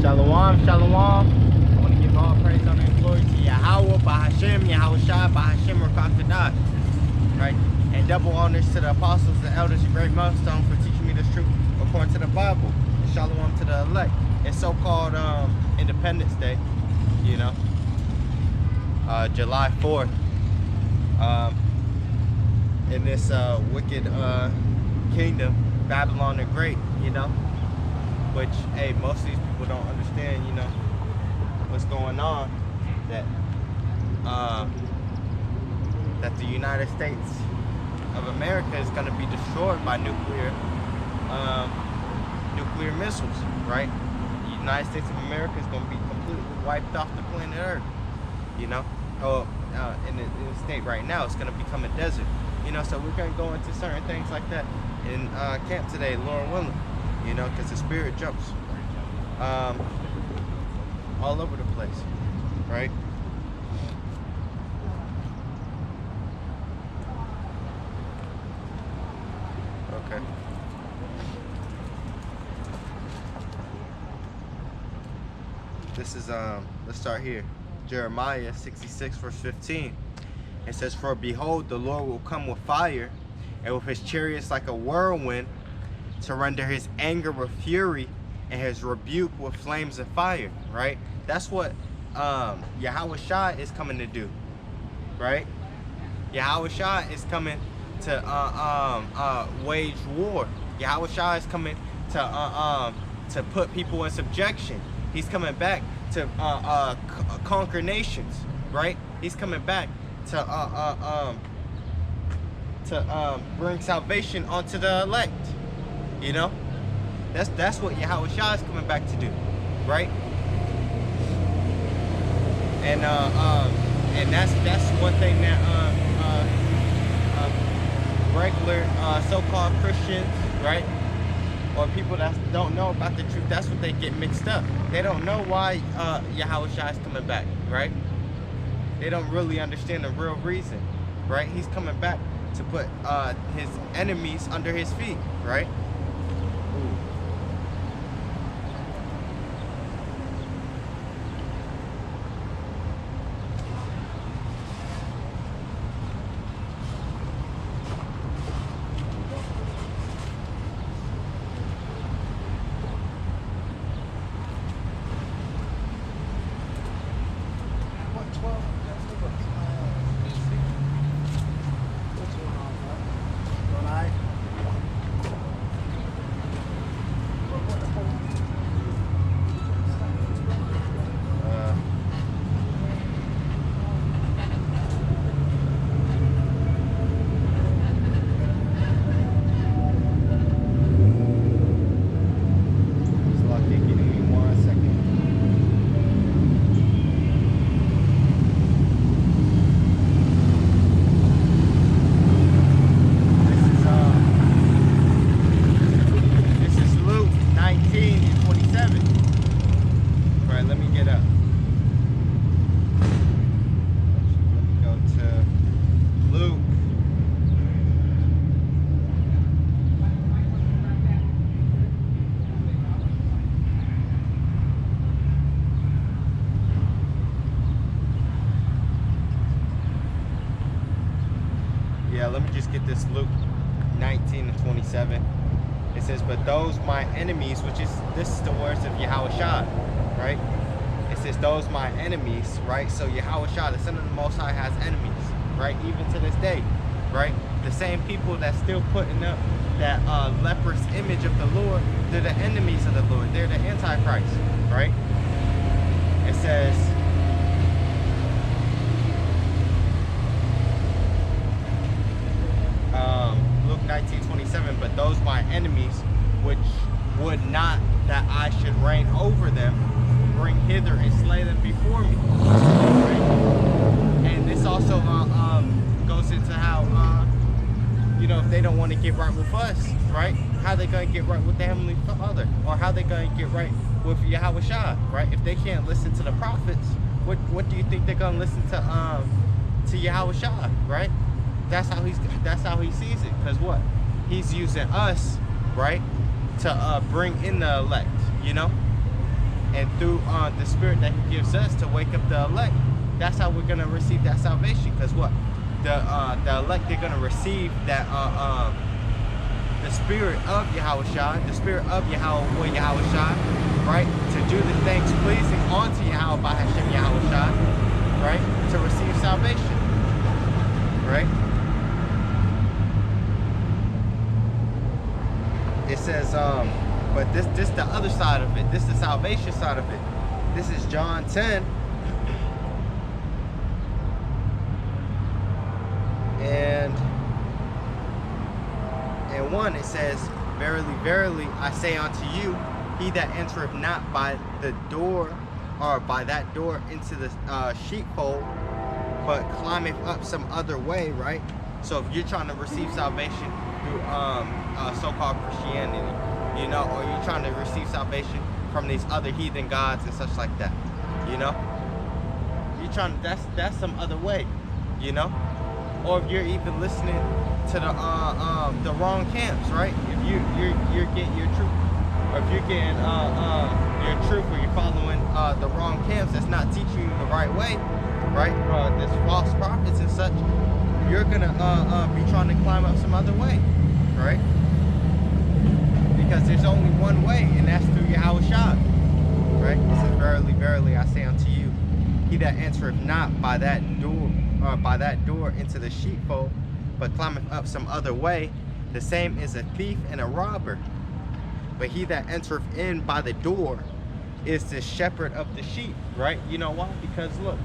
Shalom, shalom. I want to give all praise, honor, and glory to Yahweh, BAHASHAM, Yahawashi, BAHASHAM, RAWCHAA. Right? And double honors to the apostles, the elders, and GREATMILLSTONE for teaching me this truth according to the Bible. And shalom to the elect. It's so-called Independence Day, you know, July 4th. In this wicked kingdom, Babylon the Great, you know, which, hey, most of these people don't understand, you know, what's going on, that that the United States of America is going to be destroyed by nuclear missiles, right? The United States of America is going to be completely wiped off the planet Earth, you know. In the state right now, it's going to become a desert, you know. So we're going to go into certain things like that in camp today, Lord willing, you know, because the spirit jumps all over the place, right? Okay. This is let's start here. Jeremiah 66 verse 15. It says, "For behold, the Lord will come with fire, and with his chariots like a whirlwind, to render his anger with fury, and his rebuke with flames of fire." Right? That's what Yahawashi is coming to do. Right? Yahawashi is coming to wage war. Yahawashi is coming to put people in subjection. He's coming back to conquer nations, right? He's coming back to bring salvation onto the elect. You know, that's what Yahawashi is coming back to do, right? And that's one thing that regular so-called Christians, right, or people that don't know about the truth, that's what they get mixed up. They don't know why Yahawashi is coming back, right? They don't really understand the real reason, right? He's coming back to put his enemies under his feet, right? Yeah, let me just get this Luke 19 and 27. It says, "But those my enemies," this is the words of Yahawashi, right? It says, "Those my enemies," right? So Yahawashi, the Son of the Most High, has enemies, right? Even to this day, right? The same people that's still putting up that leprous image of the Lord, they're the enemies of the Lord. They're the Antichrist, right? It says, Luke 19:27, "But those my enemies, which would not that I should reign over them, bring hither and slay them before me." Right? And this also goes into how, you know, if they don't want to get right with us, right? How they going to get right with the Heavenly Father? Or how they going to get right with Yahawashi, right? If they can't listen to the prophets, what do you think they're going to listen to Yahawashi, right? That's how he sees it. Because what? He's using us, right, to bring in the elect, you know? and through the Spirit that He gives us to wake up the elect. That's how we're gonna receive that salvation. Because what the elect, they're gonna receive that the Spirit of Yahawashi, the Spirit of Yahweh Yahawashi, right? To do the things pleasing unto Yahweh BAHASHAM Yahawashi, right? To receive salvation, right? It says, but this the other side of it. This is the salvation side of it. This is John 10. And 1, it says, Verily, verily, I say unto you, he that entereth not by the door, or by that door into the sheepfold, but climbeth up some other way, right? So if you're trying to receive salvation through so-called Christianity, you know, or you're trying to receive salvation from these other heathen gods and such like that, you know, you're trying to, that's some other way, you know. Or if you're even listening to the wrong camps, right? If you're getting your truth, or if you're getting your truth, or you're following the wrong camps that's not teaching you the right way, right? There's false prophets and such. You're gonna be trying to climb up some other way, right? Because there's only one way, and that's through Yahawashi, right? It says, Verily, verily, I say unto you, he that entereth not by that door into the sheepfold, but climbeth up some other way, the same is a thief and a robber. But he that entereth in by the door is the shepherd of the sheep, right? You know why? Because look,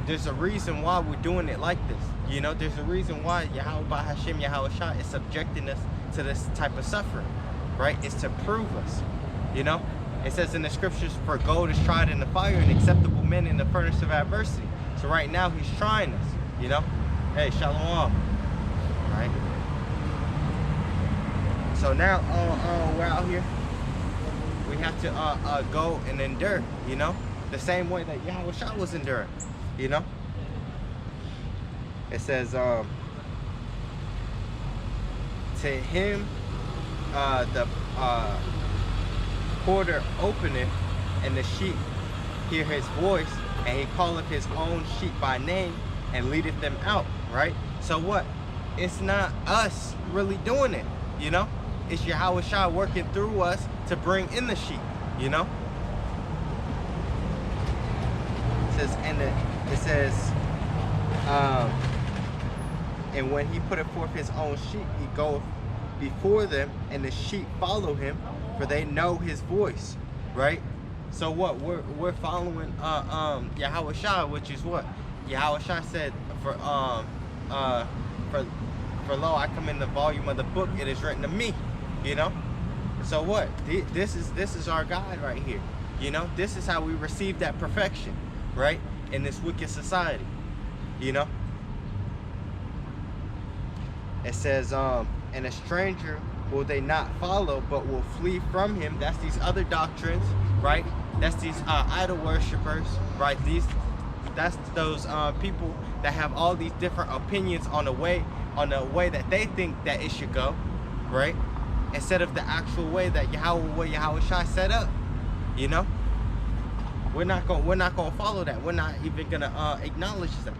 there's a reason why we're doing it like this. You know, there's a reason why Yahweh BAHASHAM Yahawashi is subjecting us to this type of suffering, right? It's to prove us, you know. It says in the scriptures, for gold is tried in the fire, and acceptable men in the furnace of adversity. So right now he's trying us, you know. Hey, shalom, right? So now we're out here. We have to go and endure, you know, the same way that Yahawashi was enduring, you know. It says, to him the porter openeth, and the sheep hear his voice, and he calleth his own sheep by name and leadeth them out, right? So what? It's not us really doing it, you know? It's Yahawashi working through us to bring in the sheep, you know? It says, and when he putteth forth his own sheep, he goeth before them, and the sheep follow him, for they know his voice, right? So what? We're following Yahawashi, which is what Yahawashi said, for lo, I come in the volume of the book, it is written of me, you know. So what? This is our guide right here, you know. This is how we receive that perfection, right, in this wicked society, you know. It says, and a stranger will they not follow, but will flee from him. That's these other doctrines, right? That's these idol worshipers, right? That's those people that have all these different opinions on the way that they think that it should go, right? Instead of the actual way that Yahawashi set up, you know. We're not gonna follow that. We're not even gonna acknowledge that,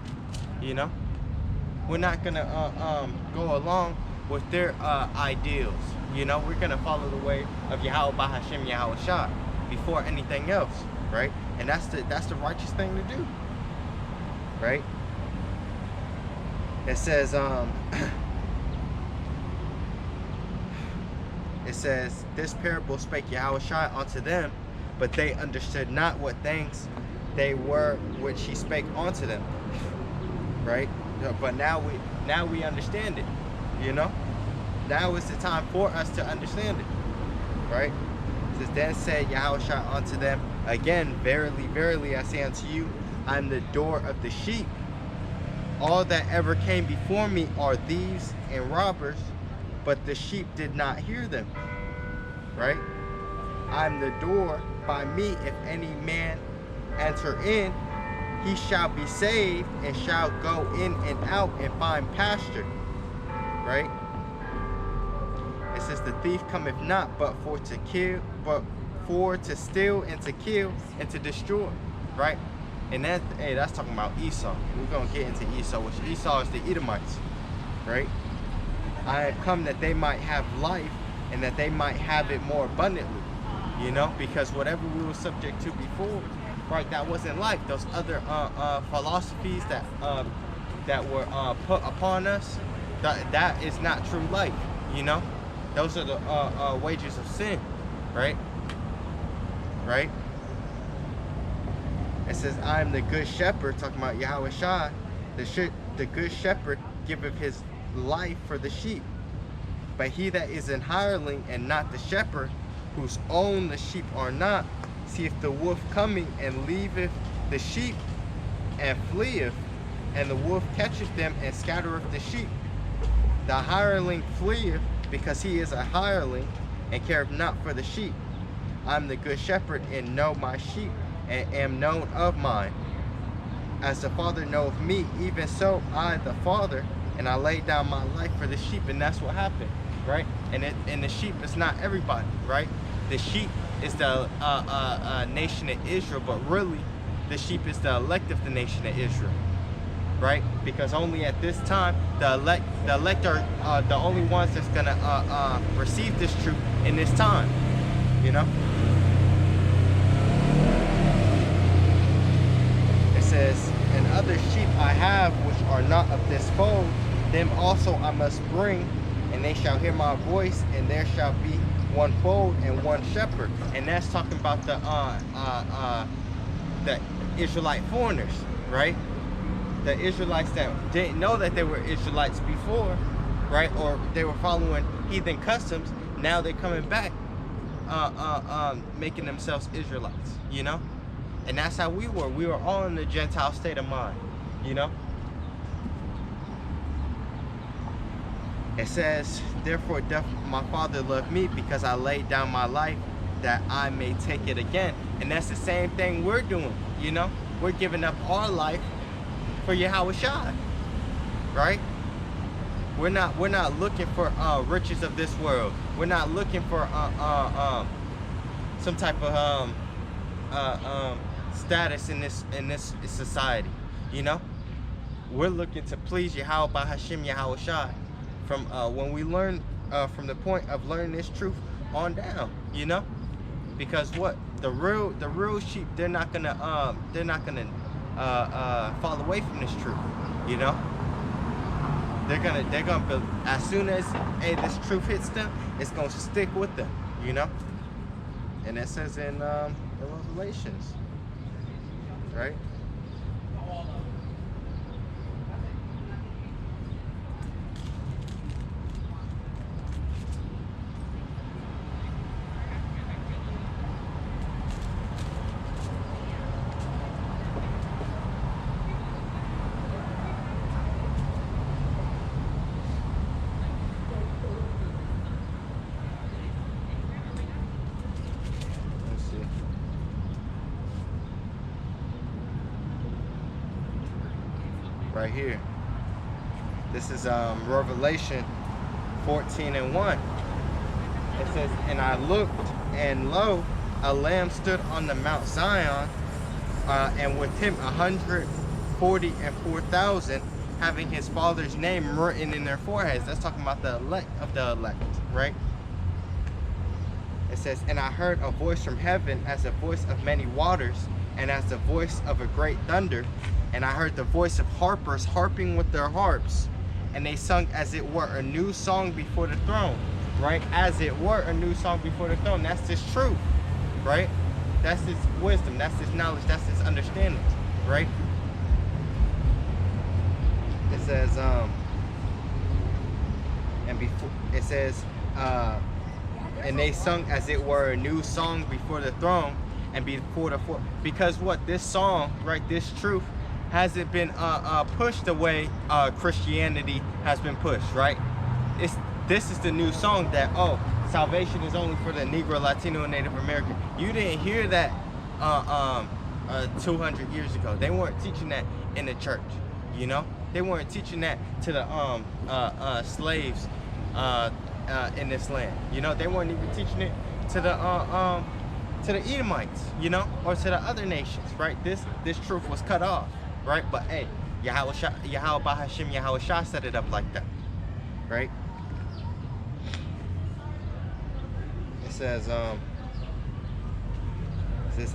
you know. We're not gonna go along with their ideals, you know. We're gonna follow the way of Yahweh BAHASHAM Yahawashi before anything else, right? And that's the righteous thing to do, right? It says this parable spake Yahawashi unto them, but they understood not what things they were which he spake unto them, right? But now we understand it, you know. Now is the time for us to understand it, right? It says, then said Yahawashi unto them again, verily, verily, I say unto you, I am the door of the sheep. All that ever came before me are thieves and robbers, but the sheep did not hear them, right? I am the door. By me, if any man enter in, he shall be saved, and shall go in and out and find pasture, right? It says the thief cometh not but for to kill, but for to steal and to kill and to destroy, right? And that's talking about Esau. We're going to get into Esau, which Esau is the Edomites, right? I have come that they might have life and that they might have it more abundantly, you know, because whatever we were subject to before, right, that wasn't life. Those other philosophies that were put upon us, that is not true life, you know. Those are the wages of sin, right? Right? It says, I am the good shepherd, talking about Yahawashi. The good shepherd giveth his life for the sheep. But he that is an hireling and not the shepherd, whose own the sheep are not, seeth the wolf coming and leaveth the sheep and fleeth, and the wolf catcheth them and scattereth the sheep. The hireling fleeth because he is a hireling and careth not for the sheep. I am the good shepherd and know my sheep and am known of mine. As the Father knoweth me, even so I the Father, and I lay down my life for the sheep. And that's what happened, right? And the sheep is not everybody, right? The sheep is the nation of Israel, but really the sheep is the elect of the nation of Israel, right? Because only at this time the elect are the only ones that's gonna receive this truth in this time, you know. It says, and other sheep I have which are not of this fold, them also I must bring, and they shall hear my voice, and there shall be one fold and one shepherd. And that's talking about the Israelite foreigners, right? The Israelites that didn't know that they were Israelites before, right? Or they were following heathen customs. Now they're coming back, making themselves Israelites, you know? And that's how we were. We were all in the Gentile state of mind, you know? It says, therefore doth my Father love me, because I laid down my life that I may take it again. And that's the same thing we're doing, you know? We're giving up our life for Yahawashi, right? We're not looking for riches of this world. We're not looking for some type of status in this society, you know. We're looking to please Yahweh BAHASHAM Yahawashi from when we learn from the point of learning this truth on down, you know. Because what the real sheep, they're not gonna fall away from this truth, you know. They're gonna as soon as this truth hits them, it's gonna stick with them, you know. And it says in the Revelations, right? Right here. This is Revelation 14:1. It says, and I looked, and lo, a lamb stood on the Mount Zion, and with him 144,000, having his father's name written in their foreheads. That's talking about the elect of the elect, right? It says, and I heard a voice from heaven as a voice of many waters, and as the voice of a great thunder. And I heard the voice of harpers harping with their harps, and they sung as it were a new song before the throne, right? As it were a new song before the throne. That's this truth, right? That's this wisdom, that's this knowledge, that's this understanding, right? It says, and before it says, and they sung as it were a new song before the throne, and before the because what this song, right? This truth hasn't been pushed the way Christianity has been pushed, right? This is the new song that, oh, salvation is only for the Negro, Latino, and Native American. You didn't hear that 200 years ago. They weren't teaching that in the church, you know? They weren't teaching that to the slaves in this land. You know, they weren't even teaching it to the to the Edomites, you know, or to the other nations, right? This truth was cut off, right? But hey, Yahweh BAHASHAM, Yahawashi set it up like that, right? It says,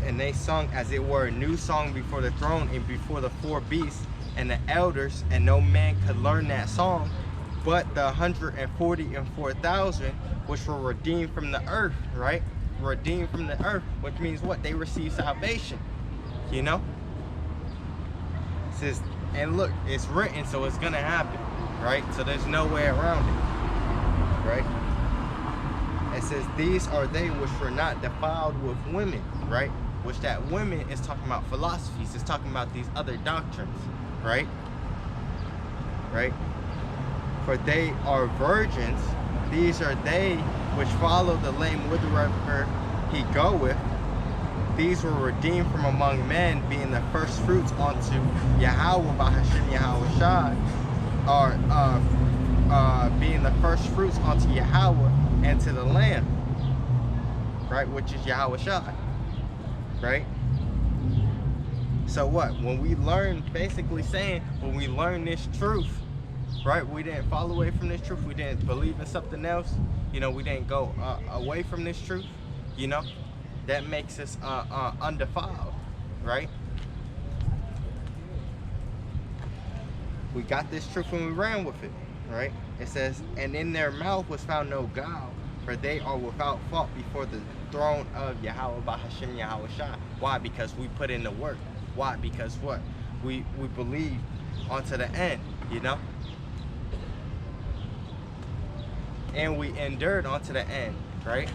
and they sung as it were a new song before the throne and before the four beasts and the elders, and no man could learn that song but the 144,000 which were redeemed from the earth, right? Redeemed from the earth, which means what? They received salvation, you know? It says, and look, it's written, so it's gonna happen, right? So there's no way around it, right? It says, these are they which were not defiled with women, right? Which that women is talking about philosophies, it's talking about these other doctrines, right? Right? For they are virgins, these are they which follow the lame whithersoever he goeth. These were redeemed from among men, being the first fruits unto Yahweh BAHASHAM Yahawashi, or being the first fruits unto Yahweh and to the Lamb, right, which is Yahawashi, right? So what? When we learn, basically saying, when we learn this truth, right, we didn't fall away from this truth, we didn't believe in something else, you know, we didn't go away from this truth, you know, that makes us undefiled, right? We got this truth and we ran with it, right? It says, and in their mouth was found no guile, for they are without fault before the throne of Yahweh BAHASHAM Yahawashi. Why? Because we put in the work. Why? Because what? We believe onto the end, you know? And we endured onto the end, right?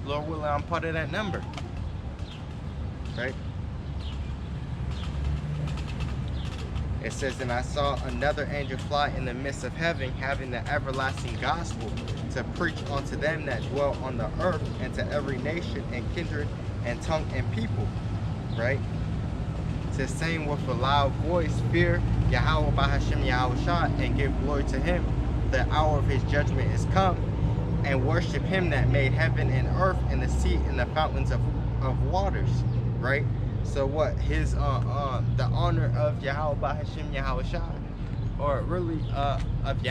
Lord willing, I'm part of that number, right? It says, and I saw another angel fly in the midst of heaven, having the everlasting gospel to preach unto them that dwell on the earth, and to every nation and kindred and tongue and people, right? It says, saying with a loud voice, fear Yahweh BAHASHAM Yahawashi, and give glory to him. The hour of his judgment is come, and worship him that made heaven and earth and the sea and the fountains of waters, right? So what? His the honor of Yahweh BAHASHAM Yahawashi, or really of Yahweh.